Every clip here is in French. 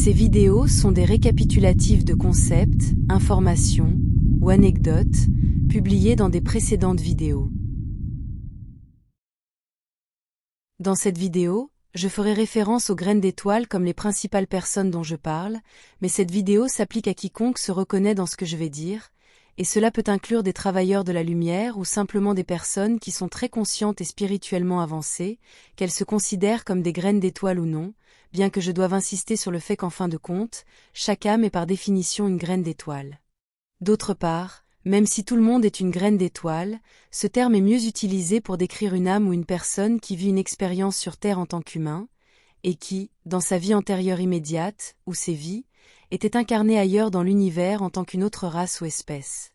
Ces vidéos sont des récapitulatifs de concepts, informations ou anecdotes publiées dans des précédentes vidéos. Dans cette vidéo, je ferai référence aux graines d'étoiles comme les principales personnes dont je parle, mais cette vidéo s'applique à quiconque se reconnaît dans ce que je vais dire, et cela peut inclure des travailleurs de la lumière ou simplement des personnes qui sont très conscientes et spirituellement avancées, qu'elles se considèrent comme des graines d'étoiles ou non, bien que je doive insister sur le fait qu'en fin de compte, chaque âme est par définition une graine d'étoile. D'autre part, même si tout le monde est une graine d'étoile, ce terme est mieux utilisé pour décrire une âme ou une personne qui vit une expérience sur Terre en tant qu'humain, et qui, dans sa vie antérieure immédiate, ou ses vies, était incarnée ailleurs dans l'univers en tant qu'une autre race ou espèce.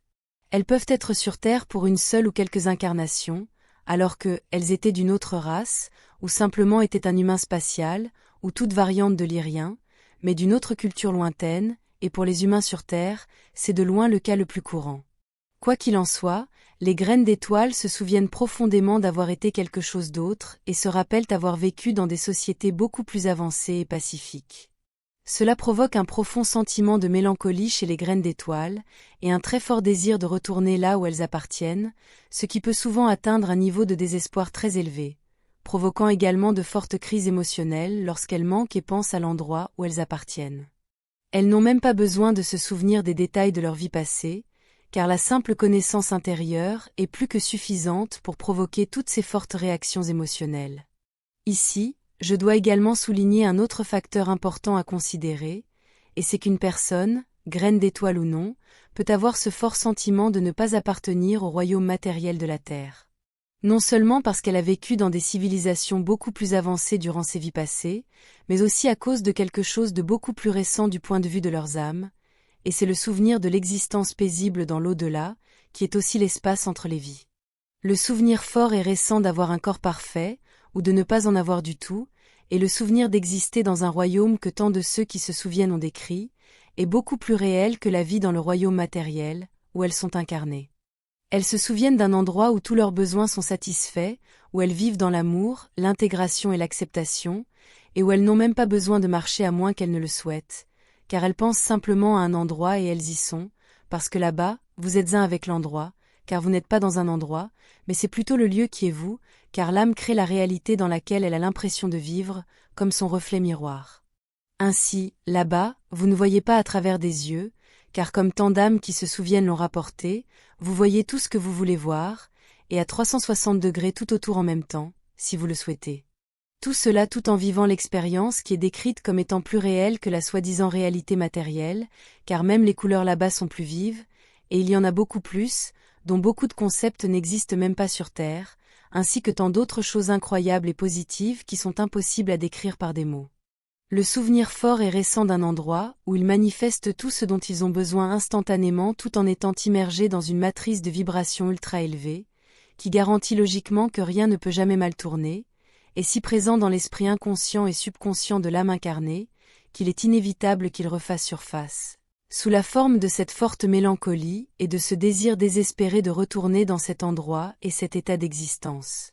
Elles peuvent être sur Terre pour une seule ou quelques incarnations, alors qu'elles étaient d'une autre race, ou simplement étaient un humain spatial, ou toute variante de l'Irien, mais d'une autre culture lointaine, et pour les humains sur Terre, c'est de loin le cas le plus courant. Quoi qu'il en soit, les graines d'étoiles se souviennent profondément d'avoir été quelque chose d'autre et se rappellent avoir vécu dans des sociétés beaucoup plus avancées et pacifiques. Cela provoque un profond sentiment de mélancolie chez les graines d'étoiles et un très fort désir de retourner là où elles appartiennent, ce qui peut souvent atteindre un niveau de désespoir très élevé, provoquant également de fortes crises émotionnelles lorsqu'elles manquent et pensent à l'endroit où elles appartiennent. Elles n'ont même pas besoin de se souvenir des détails de leur vie passée, car la simple connaissance intérieure est plus que suffisante pour provoquer toutes ces fortes réactions émotionnelles. Ici, je dois également souligner un autre facteur important à considérer, et c'est qu'une personne, graine d'étoile ou non, peut avoir ce fort sentiment de ne pas appartenir au royaume matériel de la Terre. Non seulement parce qu'elle a vécu dans des civilisations beaucoup plus avancées durant ses vies passées, mais aussi à cause de quelque chose de beaucoup plus récent du point de vue de leurs âmes, et c'est le souvenir de l'existence paisible dans l'au-delà, qui est aussi l'espace entre les vies. Le souvenir fort et récent d'avoir un corps parfait, ou de ne pas en avoir du tout, et le souvenir d'exister dans un royaume que tant de ceux qui se souviennent ont décrit, est beaucoup plus réel que la vie dans le royaume matériel, où elles sont incarnées. Elles se souviennent d'un endroit où tous leurs besoins sont satisfaits, où elles vivent dans l'amour, l'intégration et l'acceptation, et où elles n'ont même pas besoin de marcher à moins qu'elles ne le souhaitent, car elles pensent simplement à un endroit et elles y sont, parce que là-bas, vous êtes un avec l'endroit, car vous n'êtes pas dans un endroit, mais c'est plutôt le lieu qui est vous, car l'âme crée la réalité dans laquelle elle a l'impression de vivre, comme son reflet miroir. Ainsi, là-bas, vous ne voyez pas à travers des yeux, car comme tant d'âmes qui se souviennent l'ont rapporté, vous voyez tout ce que vous voulez voir, et à 360 degrés tout autour en même temps, si vous le souhaitez. Tout cela tout en vivant l'expérience qui est décrite comme étant plus réelle que la soi-disant réalité matérielle, car même les couleurs là-bas sont plus vives, et il y en a beaucoup plus, dont beaucoup de concepts n'existent même pas sur Terre, ainsi que tant d'autres choses incroyables et positives qui sont impossibles à décrire par des mots. Le souvenir fort et récent d'un endroit où ils manifestent tout ce dont ils ont besoin instantanément tout en étant immergés dans une matrice de vibrations ultra élevée, qui garantit logiquement que rien ne peut jamais mal tourner, est si présent dans l'esprit inconscient et subconscient de l'âme incarnée, qu'il est inévitable qu'il refasse surface, sous la forme de cette forte mélancolie et de ce désir désespéré de retourner dans cet endroit et cet état d'existence.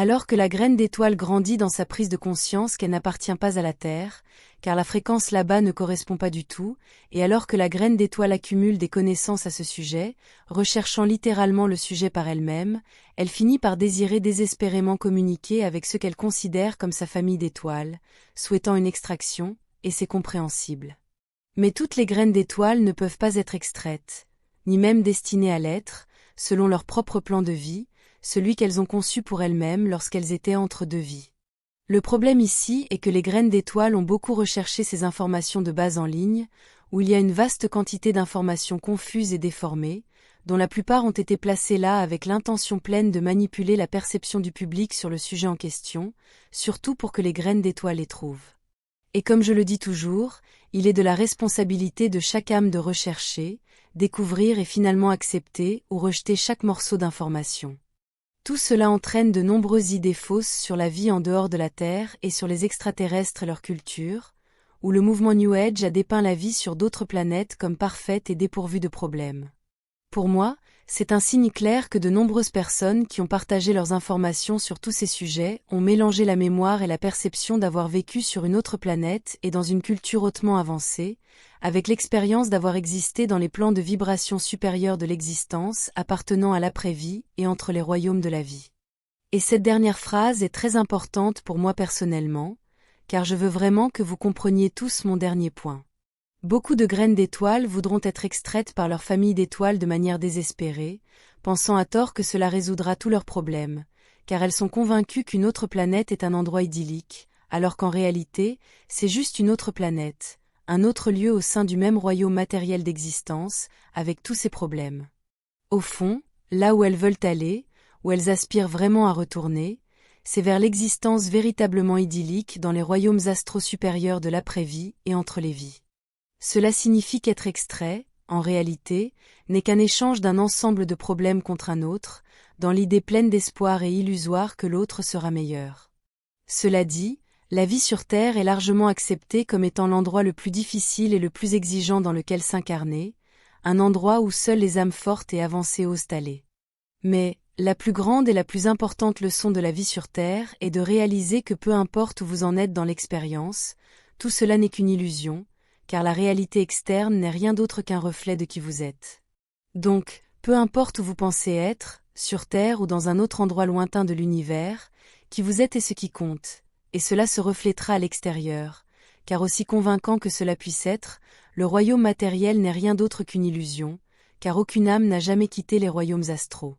Alors que la graine d'étoile grandit dans sa prise de conscience qu'elle n'appartient pas à la Terre, car la fréquence là-bas ne correspond pas du tout, et alors que la graine d'étoile accumule des connaissances à ce sujet, recherchant littéralement le sujet par elle-même, elle finit par désirer désespérément communiquer avec ce qu'elle considère comme sa famille d'étoiles, souhaitant une extraction, et c'est compréhensible. Mais toutes les graines d'étoiles ne peuvent pas être extraites, ni même destinées à l'être, selon leur propre plan de vie, celui qu'elles ont conçu pour elles-mêmes lorsqu'elles étaient entre deux vies. Le problème ici est que les graines d'étoiles ont beaucoup recherché ces informations de base en ligne, où il y a une vaste quantité d'informations confuses et déformées, dont la plupart ont été placées là avec l'intention pleine de manipuler la perception du public sur le sujet en question, surtout pour que les graines d'étoiles les trouvent. Et comme je le dis toujours, il est de la responsabilité de chaque âme de rechercher, découvrir et finalement accepter ou rejeter chaque morceau d'information. Tout cela entraîne de nombreuses idées fausses sur la vie en dehors de la Terre et sur les extraterrestres et leur culture, où le mouvement New Age a dépeint la vie sur d'autres planètes comme parfaite et dépourvue de problèmes. Pour moi, C'est un signe clair que de nombreuses personnes qui ont partagé leurs informations sur tous ces sujets ont mélangé la mémoire et la perception d'avoir vécu sur une autre planète et dans une culture hautement avancée, avec l'expérience d'avoir existé dans les plans de vibration supérieurs de l'existence appartenant à l'après-vie et entre les royaumes de la vie. Et cette dernière phrase est très importante pour moi personnellement, car je veux vraiment que vous compreniez tous mon dernier point. Beaucoup de graines d'étoiles voudront être extraites par leur famille d'étoiles de manière désespérée, pensant à tort que cela résoudra tous leurs problèmes, car elles sont convaincues qu'une autre planète est un endroit idyllique, alors qu'en réalité, c'est juste une autre planète, un autre lieu au sein du même royaume matériel d'existence, avec tous ses problèmes. Au fond, là où elles veulent aller, où elles aspirent vraiment à retourner, c'est vers l'existence véritablement idyllique dans les royaumes astraux supérieurs de l'après-vie et entre les vies. Cela signifie qu'être extrait, en réalité, n'est qu'un échange d'un ensemble de problèmes contre un autre, dans l'idée pleine d'espoir et illusoire que l'autre sera meilleur. Cela dit, la vie sur Terre est largement acceptée comme étant l'endroit le plus difficile et le plus exigeant dans lequel s'incarner, un endroit où seules les âmes fortes et avancées osent aller. Mais, la plus grande et la plus importante leçon de la vie sur Terre est de réaliser que peu importe où vous en êtes dans l'expérience, tout cela n'est qu'une illusion, car la réalité externe n'est rien d'autre qu'un reflet de qui vous êtes. Donc, peu importe où vous pensez être, sur Terre ou dans un autre endroit lointain de l'univers, qui vous êtes est ce qui compte, et cela se reflétera à l'extérieur, car aussi convaincant que cela puisse être, le royaume matériel n'est rien d'autre qu'une illusion, car aucune âme n'a jamais quitté les royaumes astraux.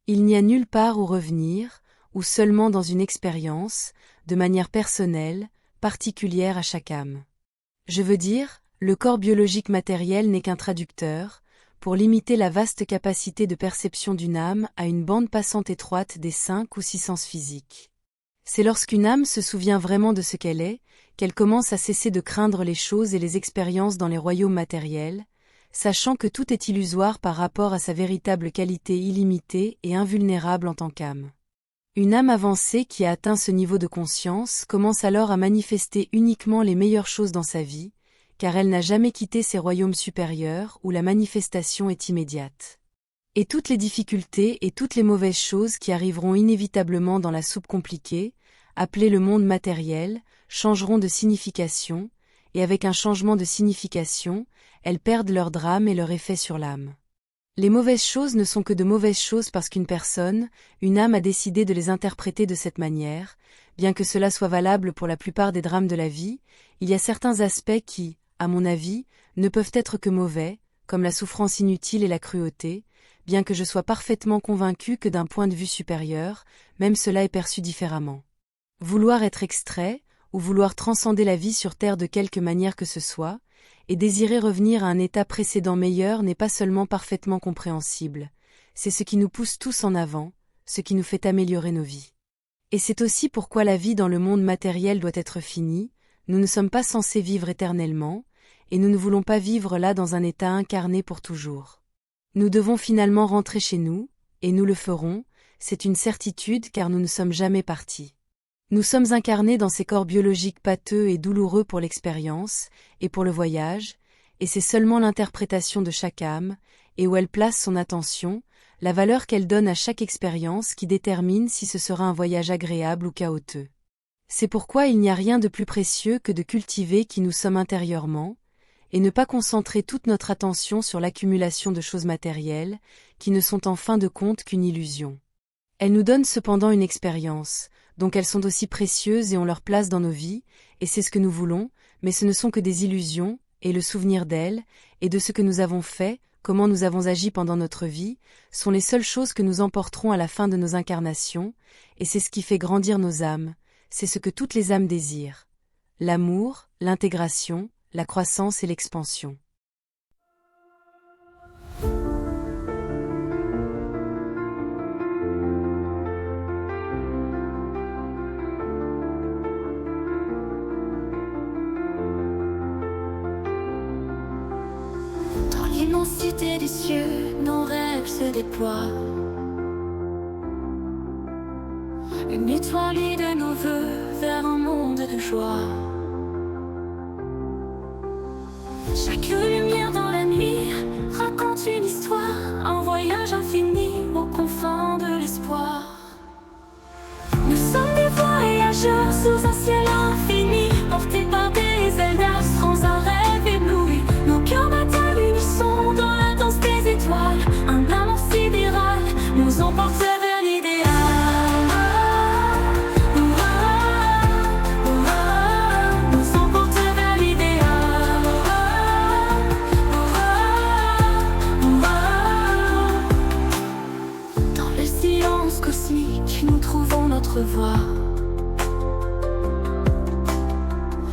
Il n'y a nulle part où revenir, ou seulement dans une expérience, de manière personnelle, particulière à chaque âme. Je veux dire, le corps biologique matériel n'est qu'un traducteur, pour limiter la vaste capacité de perception d'une âme à une bande passante étroite des 5 ou 6 sens physiques. C'est lorsqu'une âme se souvient vraiment de ce qu'elle est, qu'elle commence à cesser de craindre les choses et les expériences dans les royaumes matériels, sachant que tout est illusoire par rapport à sa véritable qualité illimitée et invulnérable en tant qu'âme. Une âme avancée qui a atteint ce niveau de conscience commence alors à manifester uniquement les meilleures choses dans sa vie, car elle n'a jamais quitté ses royaumes supérieurs où la manifestation est immédiate. Et toutes les difficultés et toutes les mauvaises choses qui arriveront inévitablement dans la soupe compliquée, appelée le monde matériel, changeront de signification, et avec un changement de signification, elles perdent leur drame et leur effet sur l'âme. Les mauvaises choses ne sont que de mauvaises choses parce qu'une personne, une âme a décidé de les interpréter de cette manière, bien que cela soit valable pour la plupart des drames de la vie, il y a certains aspects qui, à mon avis, ne peuvent être que mauvais, comme la souffrance inutile et la cruauté, bien que je sois parfaitement convaincu que d'un point de vue supérieur, même cela est perçu différemment. Vouloir être extrait, ou vouloir transcender la vie sur Terre de quelque manière que ce soit, et désirer revenir à un état précédent meilleur n'est pas seulement parfaitement compréhensible, c'est ce qui nous pousse tous en avant, ce qui nous fait améliorer nos vies. Et c'est aussi pourquoi la vie dans le monde matériel doit être finie, nous ne sommes pas censés vivre éternellement, et nous ne voulons pas vivre là dans un état incarné pour toujours. Nous devons finalement rentrer chez nous, et nous le ferons, c'est une certitude car nous ne sommes jamais partis. Nous sommes incarnés dans ces corps biologiques pâteux et douloureux pour l'expérience, et pour le voyage, et c'est seulement l'interprétation de chaque âme, et où elle place son attention, la valeur qu'elle donne à chaque expérience qui détermine si ce sera un voyage agréable ou chaotique. C'est pourquoi il n'y a rien de plus précieux que de cultiver qui nous sommes intérieurement, et ne pas concentrer toute notre attention sur l'accumulation de choses matérielles, qui ne sont en fin de compte qu'une illusion. Elles nous donnent cependant une expérience, donc elles sont aussi précieuses et ont leur place dans nos vies, et c'est ce que nous voulons, mais ce ne sont que des illusions, et le souvenir d'elles, et de ce que nous avons fait, comment nous avons agi pendant notre vie, sont les seules choses que nous emporterons à la fin de nos incarnations, et c'est ce qui fait grandir nos âmes, c'est ce que toutes les âmes désirent. L'amour, l'intégration, la croissance et l'expansion. Dans l'immensité des cieux, nos rêves se déploient. Une étoile de nos voeux vers un monde de joie. Chaque lumière dans la nuit raconte une histoire, un voyage infini. sous un ciel infini, portés par des ailes d'astres, un rêve ébloui. Nos cœurs battent à l'unisson dans la danse des étoiles. Un amour sidéral nous emporte vers l'idéal. Nous emporte vers l'idéal. Dans le silence cosmique, nous trouvons notre voix.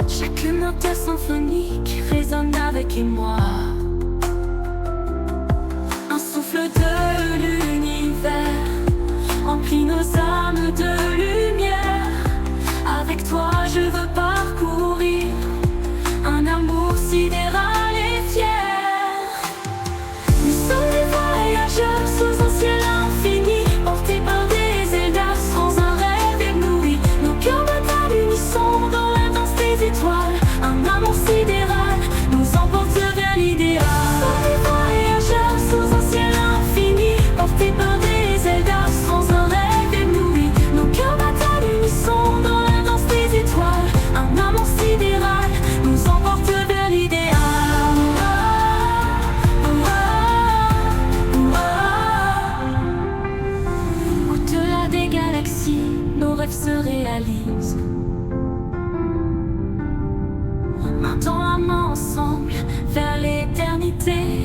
Chaque note symphonique résonne avec émoi. Un souffle de l'univers emplit nos âmes de lumière. Avec toi je veux parcourir un amour sidéral et fier. Nous sommes des voyageurs sous un ciel infini, portés par des ailes d'astres, un rêve ébloui. Nos cœurs battent à l'unisson dans la danse des étoiles. Un amour sidéral nous emporte vers l'idéal. Nous sommes des voyageurs sous un ciel infini, portés par des ailes d'astres, un rêve ébloui. Nos cœurs battent à l'unisson dans la danse des étoiles. Un amour sidéral nous emporte vers l'idéal. Au-delà des galaxies, nos rêves se réalisent. Main dans la main ensemble vers l'éternité.